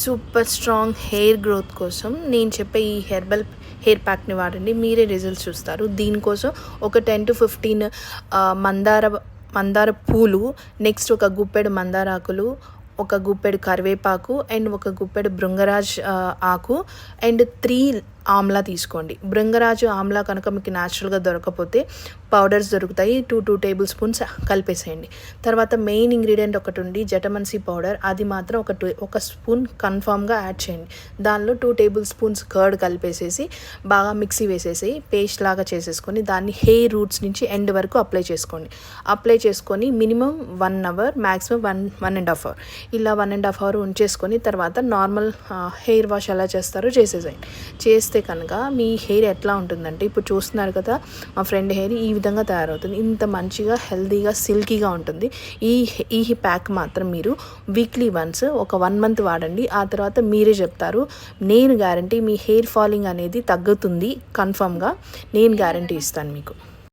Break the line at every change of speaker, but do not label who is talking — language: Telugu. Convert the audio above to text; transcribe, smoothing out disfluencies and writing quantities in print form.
సూపర్ స్ట్రాంగ్ హెయిర్ గ్రోత్ కోసం నేను చెప్పే ఈ హెయిర్ ప్యాక్ని వాడండి, మీరే రిజల్ట్స్ చూస్తారు. దీనికోసం ఒక 10 to 15 మందార పూలు, నెక్స్ట్ ఒక గుప్పెడు మందార ఆకులు, ఒక గుప్పెడు కరివేపాకు అండ్ ఒక గుప్పెడు భృంగరాజ్ ఆకు అండ్ 3 ఆమ్లా తీసుకోండి. భృంగరాజు ఆమ్లా కనుక మీకు న్యాచురల్గా దొరకకపోతే పౌడర్స్ దొరుకుతాయి, 2 టేబుల్ స్పూన్స్ కలిపేసేయండి. తర్వాత మెయిన్ ఇంగ్రీడియంట్ ఒకటి ఉంది జటమన్సీ పౌడర్, అది మాత్రం ఒక స్పూన్ కన్ఫామ్గా యాడ్ చేయండి. దానిలో 2 టేబుల్ స్పూన్స్ కర్డ్ కలిపేసేసి బాగా మిక్సీ వేసేసి పేస్ట్ లాగా చేసేసుకొని దాన్ని హెయిర్ రూట్స్ నుంచి ఎండ్ వరకు అప్లై చేసుకొని మినిమం 1 అవర్, మ్యాక్సిమం 1.5 అవర్, ఇలా 1.5 అవర్ ఉంచేసుకొని తర్వాత నార్మల్ హెయిర్ వాష్ ఎలా చేస్తారో చేసేసేయండి. చేస్తే కనుక మీ హెయిర్ ఎట్లా ఉంటుందంటే, ఇప్పుడు చూస్తున్నారు కదా మా ఫ్రెండ్ హెయిర్ ఈ విధంగా తయారవుతుంది. ఇంత మంచిగా హెల్తీగా సిల్కీగా ఉంటుంది. ఈ ప్యాక్ మాత్రం మీరు వీక్లీ వన్స్ ఒక 1 మంత్ వాడండి. ఆ తర్వాత మీరే చెప్తారు. నేను గ్యారంటీ మీ హెయిర్ ఫాలింగ్ అనేది తగ్గుతుంది, కన్ఫామ్గా నేను గ్యారంటీ ఇస్తాను మీకు.